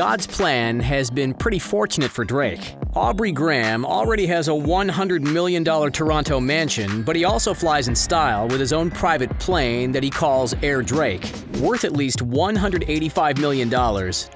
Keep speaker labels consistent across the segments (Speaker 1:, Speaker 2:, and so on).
Speaker 1: God's plan has been pretty fortunate for Drake. Aubrey Graham already has a $100 million Toronto mansion, but he also flies in style with his own private plane that he calls Air Drake. Worth at least $185 million,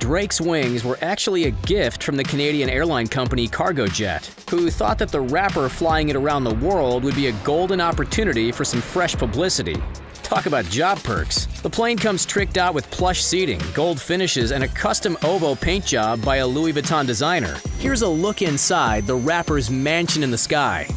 Speaker 1: Drake's wings were actually a gift from the Canadian airline company Cargojet, who thought that the rapper flying it around the world would be a golden opportunity for some fresh publicity. Talk about job perks. The plane comes tricked out with plush seating, gold finishes, and a custom oval paint job by a Louis Vuitton designer. Here's a look inside the rapper's mansion in the sky.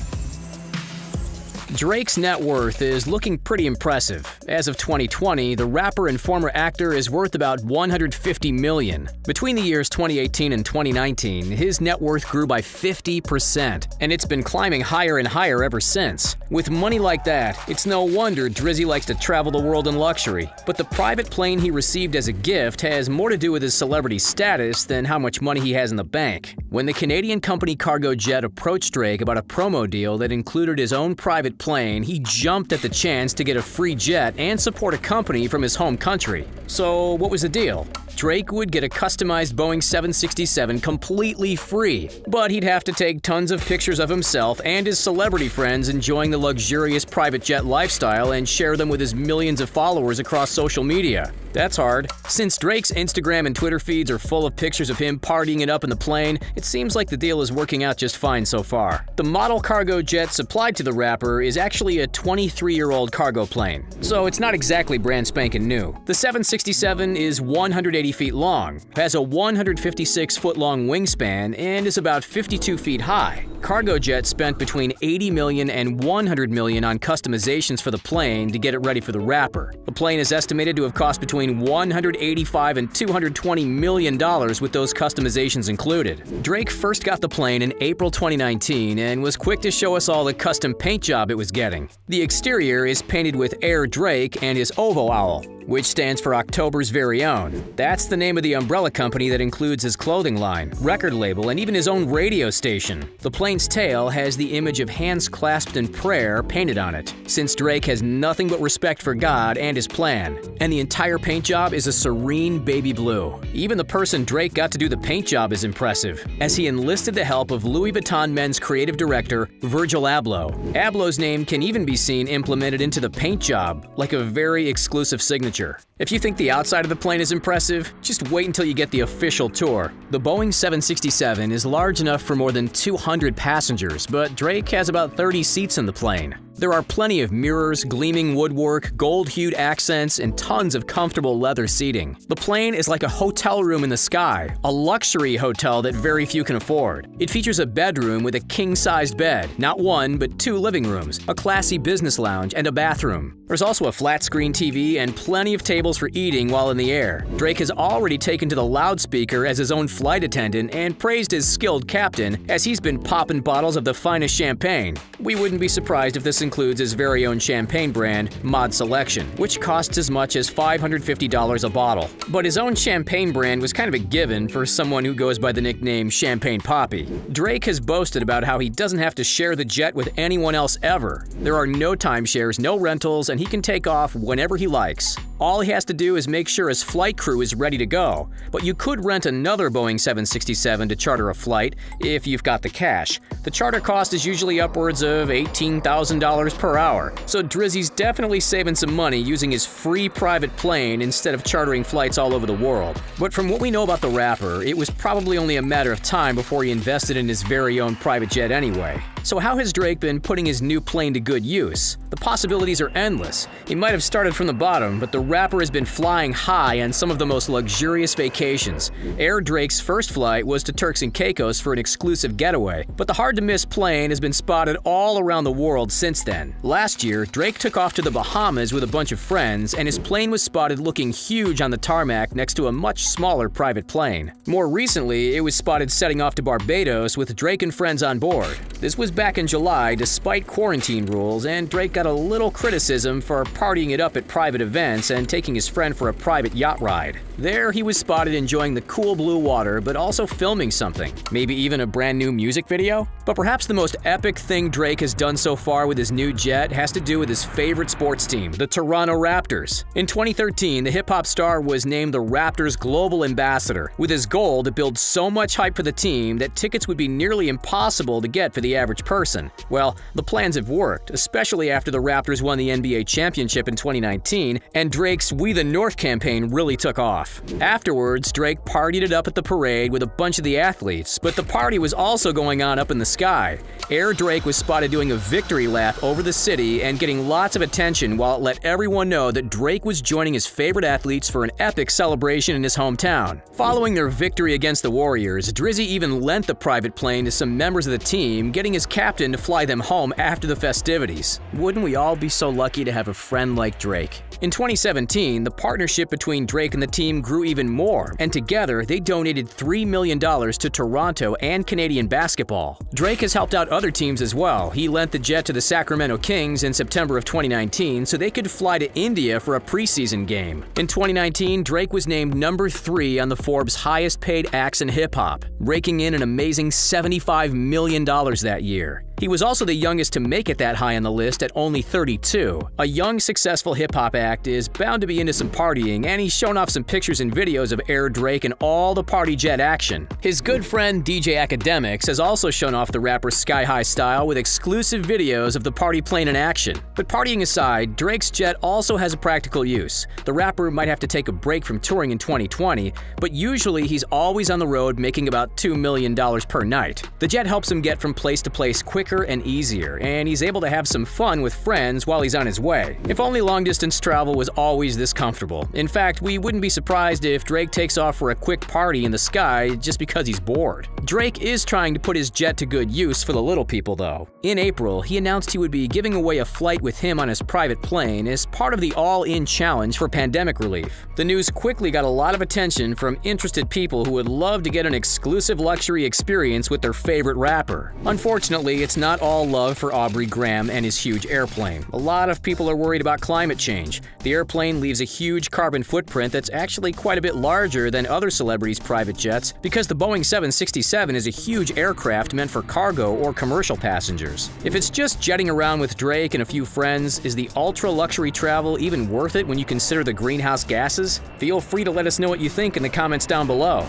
Speaker 1: Drake's net worth is looking pretty impressive. As of 2020, the rapper and former actor is worth about $150 million. Between the years 2018 and 2019, his net worth grew by 50%, and it's been climbing higher and higher ever since. With money like that, it's no wonder Drizzy likes to travel the world in luxury. But the private plane he received as a gift has more to do with his celebrity status than how much money he has in the bank. When the Canadian company Cargojet approached Drake about a promo deal that included his own private plane, he jumped at the chance to get a free jet and support a company from his home country. So what was the deal? Drake would get a customized Boeing 767 completely free, but he'd have to take tons of pictures of himself and his celebrity friends enjoying the luxurious private jet lifestyle and share them with his millions of followers across social media. That's hard. Since Drake's Instagram and Twitter feeds are full of pictures of him partying it up in the plane, it seems like the deal is working out just fine so far. The model cargo jet supplied to the rapper is actually a 23-year-old cargo plane, so it's not exactly brand spanking new. The 767 is 180 feet long, has a 156-foot-long wingspan, and is about 52 feet high. Cargojet spent between $80 million and $100 million on customizations for the plane to get it ready for the rapper. The plane is estimated to have cost between $185 and $220 million with those customizations included. Drake first got the plane in April 2019 and was quick to show us all the custom paint job it was getting. The exterior is painted with Air Drake and his Ovo Owl, which stands for October's Very Own. That's the name of the umbrella company that includes his clothing line, record label, and even his own radio station. The plane's tail has the image of hands clasped in prayer painted on it, since Drake has nothing but respect for God and his plan. And the entire paint job is a serene baby blue. Even the person Drake got to do the paint job is impressive, as he enlisted the help of Louis Vuitton men's creative director, Virgil Abloh. Ablow's name can even be seen implemented into the paint job, like a very exclusive signature. If you think the outside of the plane is impressive, just wait until you get the official tour. The Boeing 767 is large enough for more than 200 passengers, but Drake has about 30 seats in the plane. There are plenty of mirrors, gleaming woodwork, gold-hued accents, and tons of comfortable leather seating. The plane is like a hotel room in the sky, a luxury hotel that very few can afford. It features a bedroom with a king-sized bed, not one, but two living rooms, a classy business lounge, and a bathroom. There's also a flat-screen TV and plenty of tables for eating while in the air. Drake has already taken to the loudspeaker as his own flight attendant and praised his skilled captain as he's been popping bottles of the finest champagne. We wouldn't be surprised if this includes his very own champagne brand, Mod Selection, which costs as much as $550 a bottle. But his own champagne brand was kind of a given for someone who goes by the nickname Champagne Poppy. Drake has boasted about how he doesn't have to share the jet with anyone else ever. There are no timeshares, no rentals, and he can take off whenever he likes. All he has to do is make sure his flight crew is ready to go, but you could rent another Boeing 767 to charter a flight if you've got the cash. The charter cost is usually upwards of $18,000 per hour, so Drizzy's definitely saving some money using his free private plane instead of chartering flights all over the world. But from what we know about the rapper, it was probably only a matter of time before he invested in his very own private jet anyway. So how has Drake been putting his new plane to good use? The possibilities are endless. He might have started from the bottom, but the rapper has been flying high on some of the most luxurious vacations. Air Drake's first flight was to Turks and Caicos for an exclusive getaway, but the hard-to-miss plane has been spotted all around the world since then. Last year, Drake took off to the Bahamas with a bunch of friends, and his plane was spotted looking huge on the tarmac next to a much smaller private plane. More recently, it was spotted setting off to Barbados with Drake and friends on board. This was back in July despite quarantine rules, and Drake got a little criticism for partying it up at private events and taking his friend for a private yacht ride. There, he was spotted enjoying the cool blue water, but also filming something. Maybe even a brand new music video? But perhaps the most epic thing Drake has done so far with his new jet has to do with his favorite sports team, the Toronto Raptors. In 2013, the hip-hop star was named the Raptors' global ambassador, with his goal to build so much hype for the team that tickets would be nearly impossible to get for the average person. Well, the plans have worked, especially after the Raptors won the NBA championship in 2019, and Drake's We the North campaign really took off. Afterwards, Drake partied it up at the parade with a bunch of the athletes, but the party was also going on up in the sky. Air Drake was spotted doing a victory lap over the city and getting lots of attention while it let everyone know that Drake was joining his favorite athletes for an epic celebration in his hometown. Following their victory against the Warriors, Drizzy even lent the private plane to some members of the team, getting his captain to fly them home after the festivities. Wouldn't we all be so lucky to have a friend like Drake? In 2017, the partnership between Drake and the team grew even more, and together they donated $3 million to Toronto and Canadian basketball. Drake has helped out other teams as well. He lent the jet to the Sacramento Kings in September of 2019 so they could fly to India for a preseason game. In 2019, Drake was named number 3 on the Forbes highest paid acts in hip-hop, raking in an amazing $75 million that year. He was also the youngest to make it that high on the list at only 32. A young, successful hip-hop act is bound to be into some partying, and he's shown off some pictures and videos of Air Drake and all the party jet action. His good friend DJ Academics has also shown off the rapper's sky-high style with exclusive videos of the party plane in action. But partying aside, Drake's jet also has a practical use. The rapper might have to take a break from touring in 2020, but usually he's always on the road making about $2 million per night. The jet helps him get from place to place quicker and easier, and he's able to have some fun with friends while he's on his way. If only long-distance travel was always this comfortable. In fact, we wouldn't be surprised if Drake takes off for a quick party in the sky just because he's bored. Drake is trying to put his jet to good use for the little people, though. In April, he announced he would be giving away a flight with him on his private plane as part of the All-In Challenge for pandemic relief. The news quickly got a lot of attention from interested people who would love to get an exclusive luxury experience with their favorite rapper. Unfortunately, it's not all love for Aubrey Graham and his huge airplane. A lot of people are worried about climate change. The airplane leaves a huge carbon footprint that's actually quite a bit larger than other celebrities' private jets because the Boeing 767 is a huge aircraft meant for cargo or commercial passengers. If it's just jetting around with Drake and a few friends, is the ultra-luxury travel even worth it when you consider the greenhouse gases? Feel free to let us know what you think in the comments down below.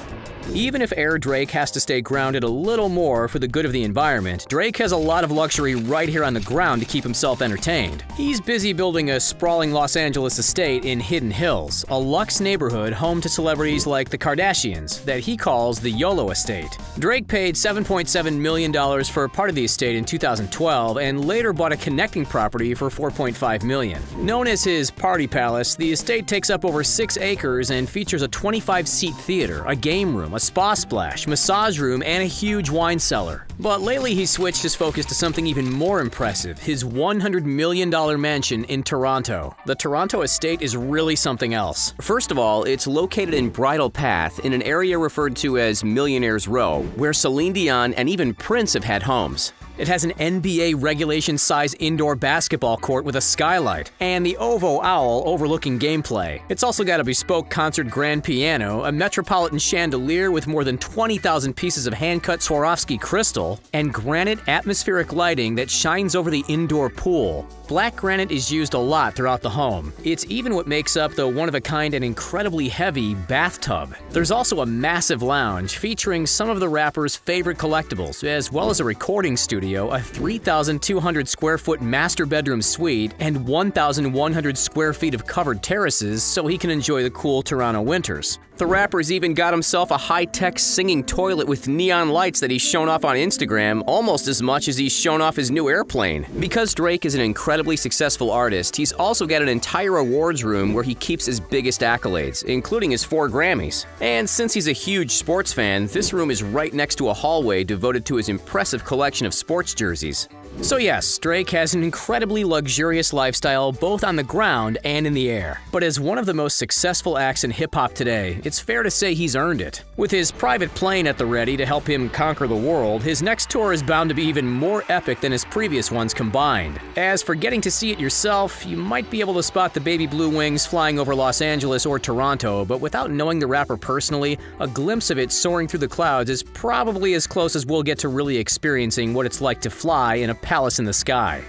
Speaker 1: Even if Air Drake has to stay grounded a little more for the good of the environment, Drake has a lot of luxury right here on the ground to keep himself entertained. He's busy building a sprawling Los Angeles estate in Hidden Hills, a luxe neighborhood home to celebrities like the Kardashians that he calls the YOLO estate. Drake paid $7.7 million for part of the estate in 2012 and later bought a connecting property for $4.5 million. Known as his Party Palace, the estate takes up over 6 acres and features a 25-seat theater, a game room, a spa splash, massage room, and a huge wine cellar. But lately he's switched his focus to something even more impressive, his $100 million mansion in Toronto. The Toronto estate is really something else. First of all, it's located in Bridle Path in an area referred to as Millionaire's Row, where Celine Dion and even Prince have had homes. It has an NBA regulation-size indoor basketball court with a skylight, and the Ovo Owl overlooking gameplay. It's also got a bespoke concert grand piano, a metropolitan chandelier with more than 20,000 pieces of hand-cut Swarovski crystal, and granite atmospheric lighting that shines over the indoor pool. Black granite is used a lot throughout the home. It's even what makes up the one-of-a-kind and incredibly heavy bathtub. There's also a massive lounge featuring some of the rapper's favorite collectibles, as well as a recording studio, a 3,200 square foot master bedroom suite, and 1,100 square feet of covered terraces so he can enjoy the cool Toronto winters. The rapper's even got himself a high-tech singing toilet with neon lights that he's shown off on Instagram almost as much as he's shown off his new airplane. Because Drake is an incredibly successful artist, he's also got an entire awards room where he keeps his biggest accolades, including his 4 Grammys. And since he's a huge sports fan, this room is right next to a hallway devoted to his impressive collection of sports jerseys. So yes, Drake has an incredibly luxurious lifestyle both on the ground and in the air. But as one of the most successful acts in hip-hop today, it's fair to say he's earned it. With his private plane at the ready to help him conquer the world, his next tour is bound to be even more epic than his previous ones combined. As for getting to see it yourself, you might be able to spot the baby blue wings flying over Los Angeles or Toronto, but without knowing the rapper personally, a glimpse of it soaring through the clouds is probably as close as we'll get to really experiencing what it's like to fly in a palace in the sky.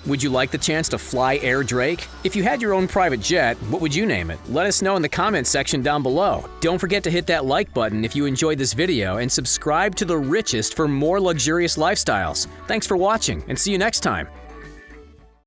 Speaker 1: Would you like the chance to fly Air Drake? If you had your own private jet, what would you name it? Let us know in the comments section down below. Don't forget to hit that like button if you enjoyed this video and subscribe to The Richest for more luxurious lifestyles. Thanks for watching and see you next time.